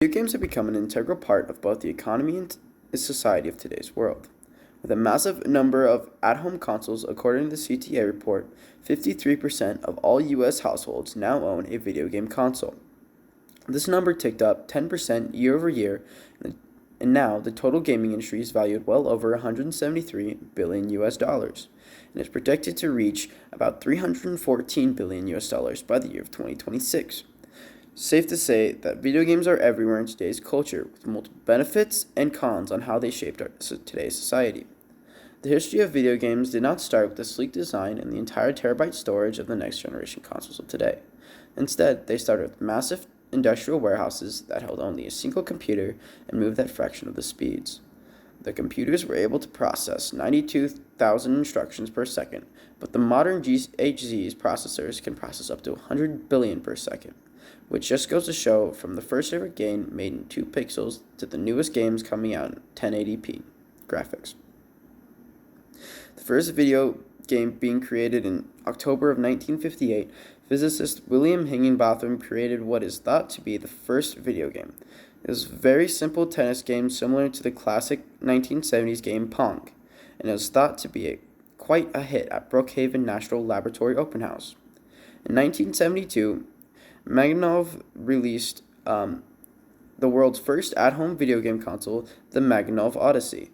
Video games have become an integral part of both the economy and society of today's world. With a massive number of at-home consoles, according to the CTA report, 53% of all U.S. households now own a video game console. This number ticked up 10% year over year, and now the total gaming industry is valued well over 173 billion US dollars, and is projected to reach about 314 billion US dollars by the year of 2026. Safe to say that video games are everywhere in today's culture, with multiple benefits and cons on how they shaped today's society. The history of video games did not start with the sleek design and the entire terabyte storage of the next generation consoles of today. Instead, they started with massive industrial warehouses that held only a single computer and moved at fraction of the speeds. The computers were able to process 92,000 instructions per second, but the modern GHZ's processors can process up to 100 billion per second, which just goes to show from the first ever game made in 2 pixels to the newest games coming out in 1080p graphics. The first video game being created in October of 1958, physicist William Higginbotham created what is thought to be the first video game. It was a very simple tennis game similar to the classic 1970s game Pong, and it was thought to be quite a hit at Brookhaven National Laboratory Open House. In 1972, Magnov released the world's first at-home video game console, the Magnov Odyssey.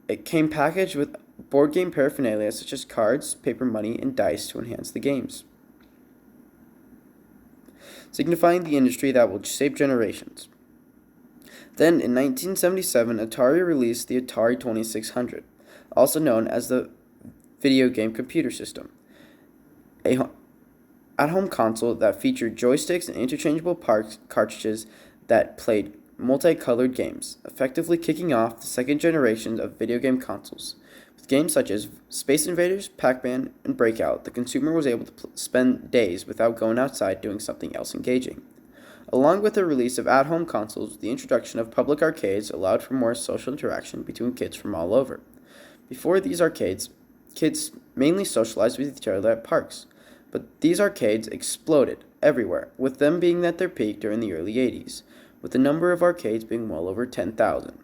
It came packaged with board game paraphernalia such as cards, paper money, and dice to enhance the games, signifying the industry that will shape generations. Then, in 1977, Atari released the Atari 2600, also known as the Video Game Computer System, a at-home console that featured joysticks and interchangeable cartridges that played multicolored games, effectively kicking off the second generation of video game consoles. With games such as Space Invaders, Pac-Man, and Breakout, the consumer was able to spend days without going outside doing something else engaging. Along with the release of at-home consoles, the introduction of public arcades allowed for more social interaction between kids from all over. Before these arcades, kids mainly socialized with each other at parks, but these arcades exploded everywhere, with them being at their peak during the early 80s, with the number of arcades being well over 10,000.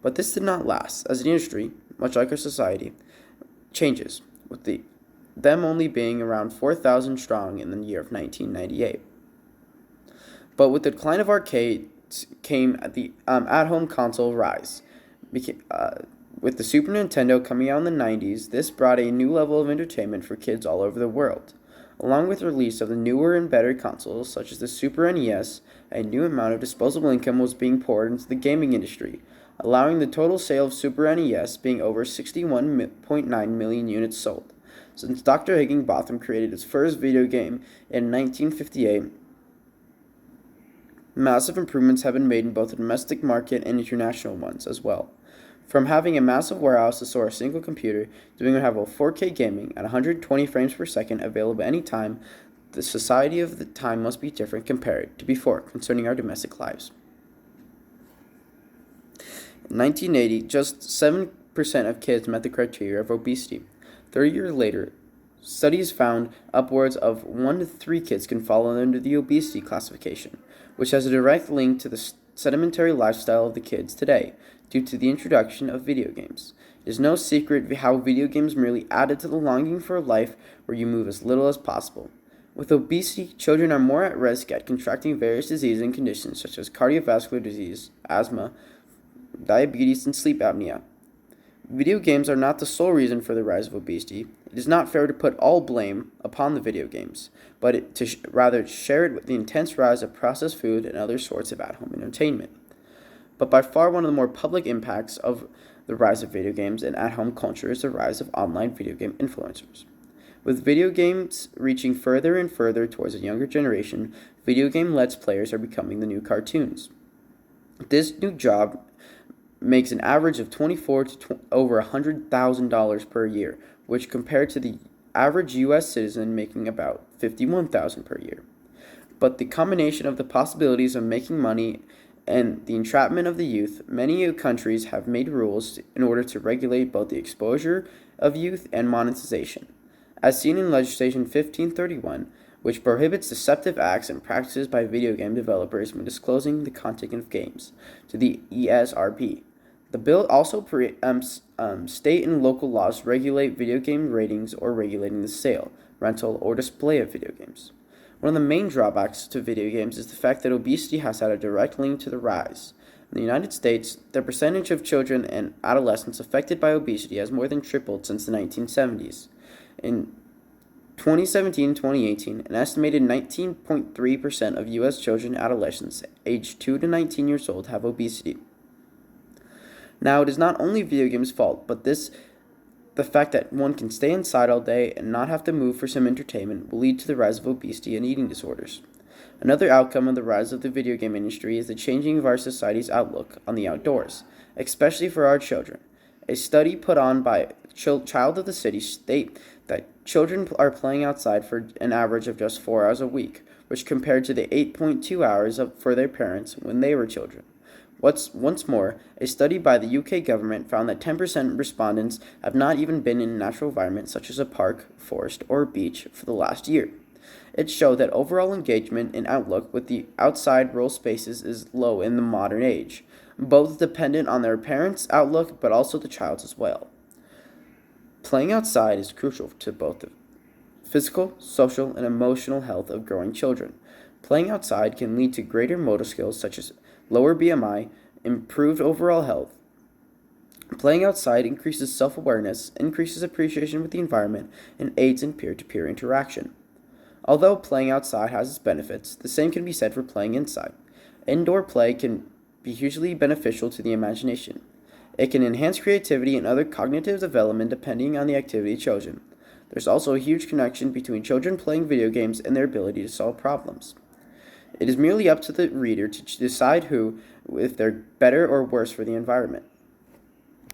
But this did not last, as the industry, much like our society, changes, with them only being around 4,000 strong in the year of 1998. But with the decline of arcades came the at-home console rise. With the Super Nintendo coming out in the 90s, this brought a new level of entertainment for kids all over the world. Along with the release of the newer and better consoles, such as the Super NES, a new amount of disposable income was being poured into the gaming industry, allowing the total sale of Super NES being over 61.9 million units sold. Since Dr. Higginbotham created his first video game in 1958, massive improvements have been made in both the domestic market and international ones as well. From having a massive warehouse to store a single computer, to being able to have a 4K gaming at 120 frames per second available anytime, the society of the time must be different compared to before concerning our domestic lives. In 1980, just 7% of kids met the criteria of obesity. 30 years later, studies found upwards of 1 to 3 kids can fall under the obesity classification, which has a direct link to the sedentary lifestyle of the kids today due to the introduction of video games. It is no secret how video games merely added to the longing for a life where you move as little as possible. With obesity, children are more at risk at contracting various diseases and conditions such as cardiovascular disease, asthma, diabetes, and sleep apnea. Video games are not the sole reason for the rise of obesity. It is not fair to put all blame upon the video games, but rather share it with the intense rise of processed food and other sorts of at-home entertainment. But by far one of the more public impacts of the rise of video games and at-home culture is the rise of online video game influencers. With video games reaching further and further towards a younger generation, video game Let's Players are becoming the new cartoons. This new job makes an average of $24 to over $100,000 per year, which compared to the average U.S. citizen making about $51,000 per year. But the combination of the possibilities of making money and the entrapment of the youth, many countries have made rules in order to regulate both the exposure of youth and monetization. As seen in legislation 1531, which prohibits deceptive acts and practices by video game developers when disclosing the content of games to the ESRB. The bill also preempts state and local laws regulate video game ratings or regulating the sale, rental, or display of video games. One of the main drawbacks to video games is the fact that obesity has had a direct link to the rise. In the United States, the percentage of children and adolescents affected by obesity has more than tripled since the 1970s. In 2017-2018, an estimated 19.3% of U.S. children and adolescents aged 2 to 19 years old have obesity. Now, it is not only video games' fault, but the fact that one can stay inside all day and not have to move for some entertainment will lead to the rise of obesity and eating disorders. Another outcome of the rise of the video game industry is the changing of our society's outlook on the outdoors, especially for our children. A study put on by Child of the City state that children are playing outside for an average of just 4 hours a week, which compared to the 8.2 hours for their parents when they were children. Once more, a study by the UK government found that 10% respondents have not even been in a natural environment such as a park, forest, or beach for the last year. It showed that overall engagement and outlook with the outside rural spaces is low in the modern age, both dependent on their parents' outlook but also the child's as well. Playing outside is crucial to both the physical, social, and emotional health of growing children. Playing outside can lead to greater motor skills such as lower BMI, improved overall health. Playing outside increases self-awareness, increases appreciation with the environment, and aids in peer-to-peer interaction. Although playing outside has its benefits, the same can be said for playing inside. Indoor play can be hugely beneficial to the imagination. It can enhance creativity and other cognitive development depending on the activity chosen. There's also a huge connection between children playing video games and their ability to solve problems. It is merely up to the reader to decide if they're better or worse for the environment.